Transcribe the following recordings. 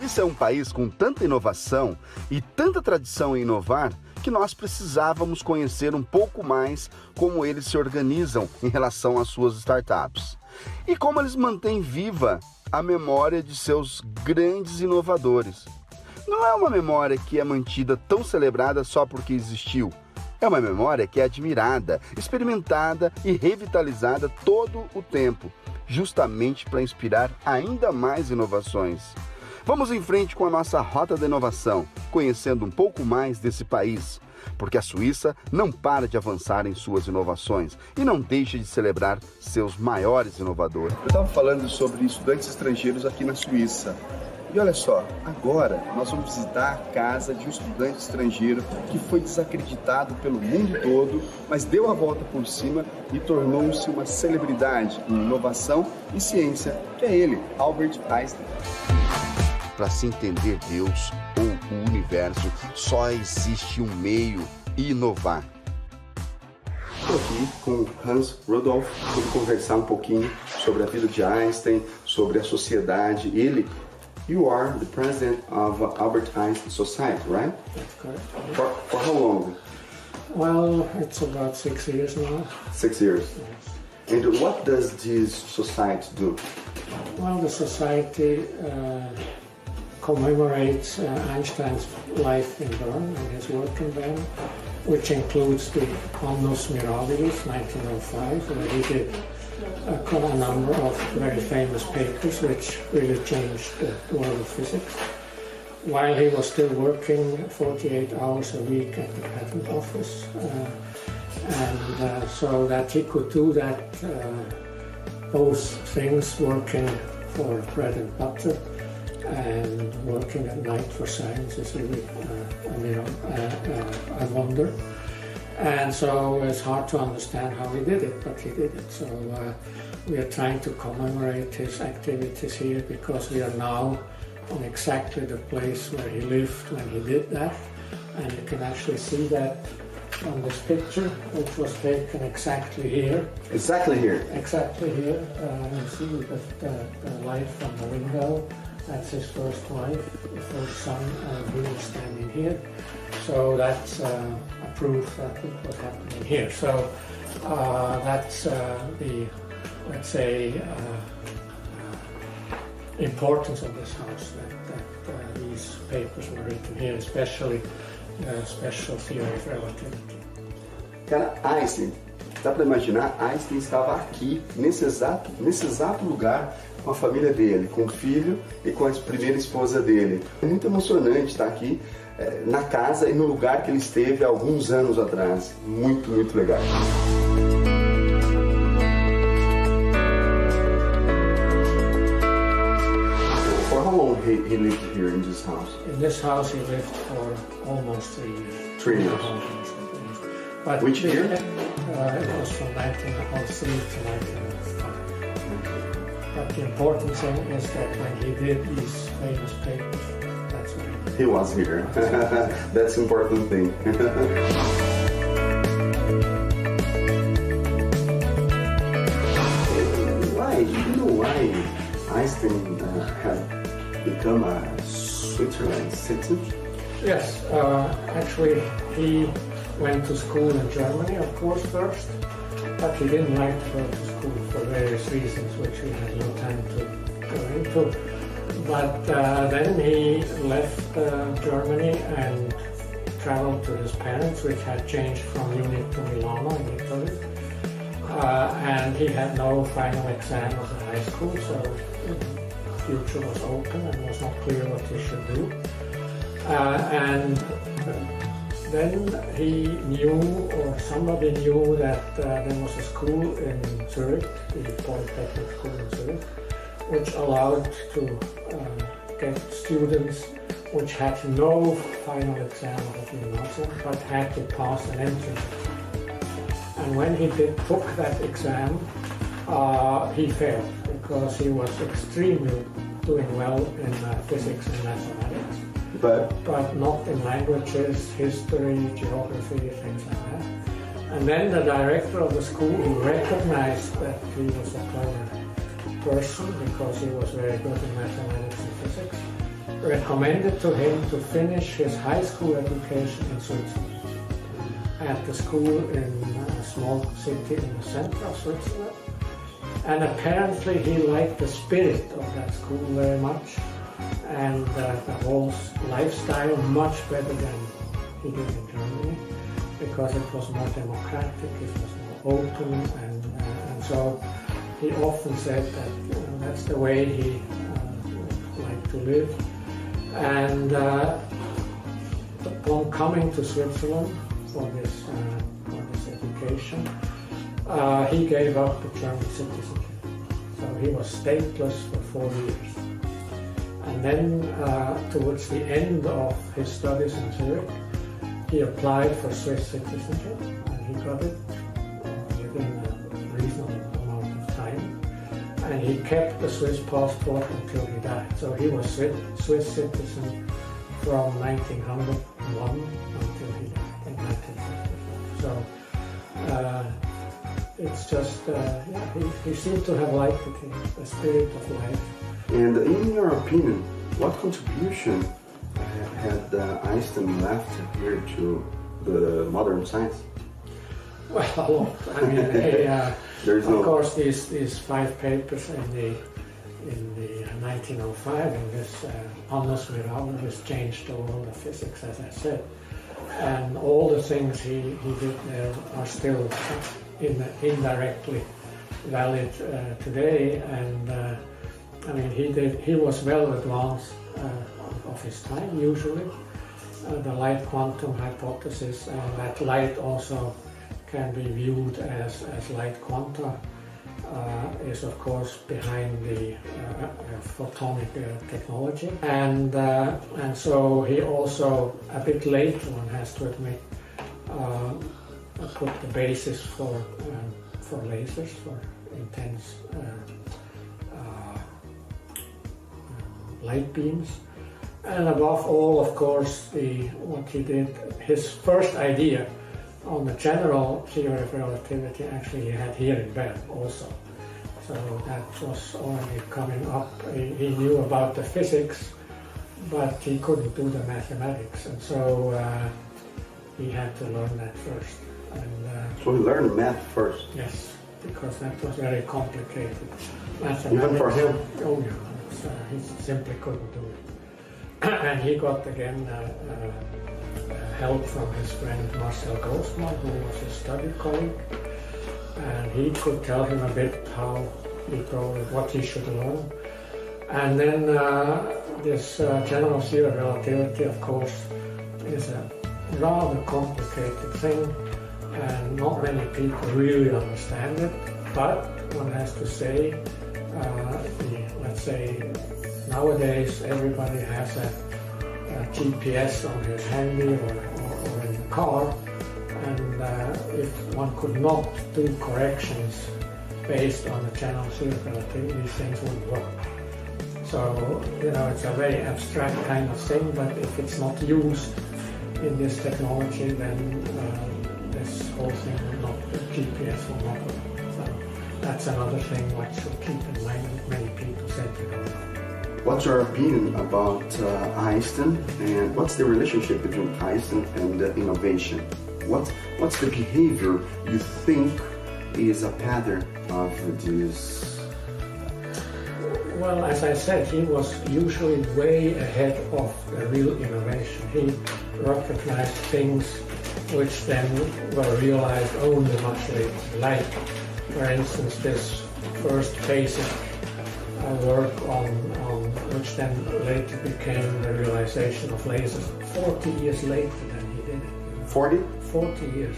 Esse é um país com tanta inovação e tanta tradição em inovar que nós precisávamos conhecer um pouco mais como eles se organizam em relação às suas startups e como eles mantêm viva a memória de seus grandes inovadores. Não é uma memória que é mantida tão celebrada só porque existiu. É uma memória que é admirada, experimentada e revitalizada todo o tempo, justamente para inspirar ainda mais inovações. Vamos em frente com a nossa Rota da Inovação, conhecendo um pouco mais desse país, porque a Suíça não para de avançar em suas inovações e não deixa de celebrar seus maiores inovadores. Eu estava falando sobre estudantes estrangeiros aqui na Suíça. E olha só, agora nós vamos visitar a casa de um estudante estrangeiro que foi desacreditado pelo mundo todo, mas deu a volta por cima e tornou-se uma celebridade em inovação e ciência, que é ele, Albert Einstein. Para se entender Deus ou o universo, só existe um meio: inovar. Estou aqui com Hans Rudolf para conversar um pouquinho sobre a vida de Einstein, sobre a sociedade. You are the president of Albert Einstein Society, right? That's correct. For how long? Well, it's about 6 years now. 6 years. Yes. And what does this society do? Well, the society commemorates Einstein's life in Bern and his work in Bern, which includes the Annus Mirabilis 1905, where he did a number of very famous papers which really changed the world of physics. While he was still working 48 hours a week at the patent office, so that he could do that, both things, working for bread and butter and working at night for science, is really a wonder. And so it's hard to understand how he did it, but he did it. So we are trying to commemorate his activities here because we are now on exactly the place where he lived when he did that. And you can actually see that on this picture, which was taken exactly here. Exactly here? Exactly here. You see the light from the window. That's his first wife, the first son, he was standing here. So that's a proof that it was happening here. So that's the, let's say, importance of this house, that these papers were written here, especially the special theory of relativity. Cara, Einstein, dá para imaginar, Einstein estava aqui, nesse exato lugar, com a família dele, com o filho e com a primeira esposa dele. É muito emocionante estar aqui na casa e no lugar que ele esteve há alguns anos atrás. Muito, muito legal. For how long he lived here in this house? In this house he lived for almost 3 years. 3 years. But which year? It was from 1903 to 1905. But the important thing is that when he did these famous papers, that's when he was here. That's the important thing. Why Einstein had become a Switzerland citizen? Yes, actually he went to school in Germany, of course, first, but he didn't like to go to school for various reasons, which we had no time to go into. But then he left Germany and traveled to his parents, which had changed from Munich to Milano in Italy. And he had no final exam of the high school, so the future was open and it was not clear what he should do. And then he knew, or somebody knew, that there was a school in Zurich, the Polytechnic School in Zurich, which allowed to get students which had no final exam of the gymnasium, but had to pass an entrance exam. And when he took that exam, he failed because he was extremely doing well in physics and mathematics. But not in languages, history, geography, things like that. And then the director of the school, who recognized that he was a clever person because he was very good in mathematics and physics, recommended to him to finish his high school education in Switzerland, at the school in a small city in the center of Switzerland. And apparently he liked the spirit of that school very much, and the whole lifestyle much better than he did in Germany, because it was more democratic, it was more open, and so he often said that that's the way he liked to live. And upon coming to Switzerland for this education, he gave up the German citizenship. So he was stateless for 4 years. And then towards the end of his studies in Zurich, he applied for Swiss citizenship, and he got it within a reasonable amount of time. And he kept the Swiss passport until he died. So he was Swiss citizen from 1901 until he died in 1954. So it's just, he seemed to have liked it, the spirit of life. And in your opinion, what contribution had Einstein left here to the modern science? Well, a lot. I mean, of course, these 5 papers in the 1905 in this Annus Mirabilis changed the world of physics, as I said, and all the things he did there are still indirectly valid today. And I mean, he was well advanced of his time. Usually, the light quantum hypothesis, and that light also can be viewed as light quanta, is of course behind the photonic technology, and so he also, a bit later, one has to admit, put the basis for lasers, for intense light beams, and above all, of course, what he did, his first idea on the general theory of relativity, actually he had here in Bern also. So that was already coming up. He knew about the physics, but he couldn't do the mathematics, and so he had to learn that first. And, so he learned math first? Yes, because that was very complicated. Even for him? Oh yeah, he simply couldn't do it. And he got again help from his friend Marcel Grossmann, who was his study colleague, and he could tell him a bit what he should learn. And then this general theory of relativity, of course, is a rather complicated thing, and not many people really understand it. But one has to say, let's say nowadays everybody has a GPS on his handy or in the car, and if one could not do corrections based on the general theory of relativity, these things wouldn't work. So, it's a very abstract kind of thing, but if it's not used in this technology, then this whole thing will not, the GPS will not work. So that's another thing one should keep in mind, many people said to know. What's your opinion about Einstein, and what's the relationship between Einstein and innovation? What's the behavior you think is a pattern of this? Well, as I said, he was usually way ahead of the real innovation. He recognized things which then were realized only much later. Like, for instance, this first basic work on which then later became the realization of lasers 40 years later than he did it. 40? 40 years.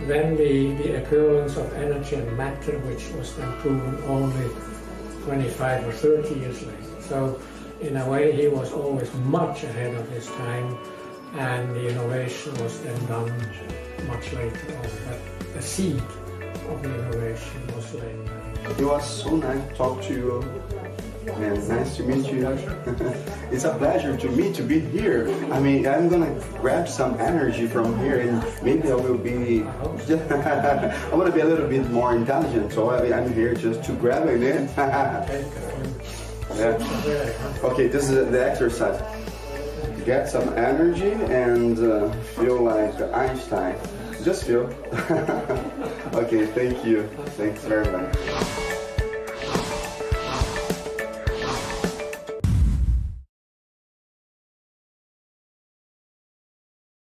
Then the equivalence of energy and matter, which was then proven only 25 or 30 years later. So in a way he was always much ahead of his time, and the innovation was then done much later on. But the seed of the innovation was later. It was so nice to talk to you. Man, nice to meet you. It's a pleasure to me to be here. I mean, I'm gonna grab some energy from here, and maybe I will be. I want to be a little bit more intelligent, so I'm here just to grab it, man. Yeah. Okay, this is the exercise. Get some energy and feel like Einstein. Just feel. Okay, thank you. Thanks very much.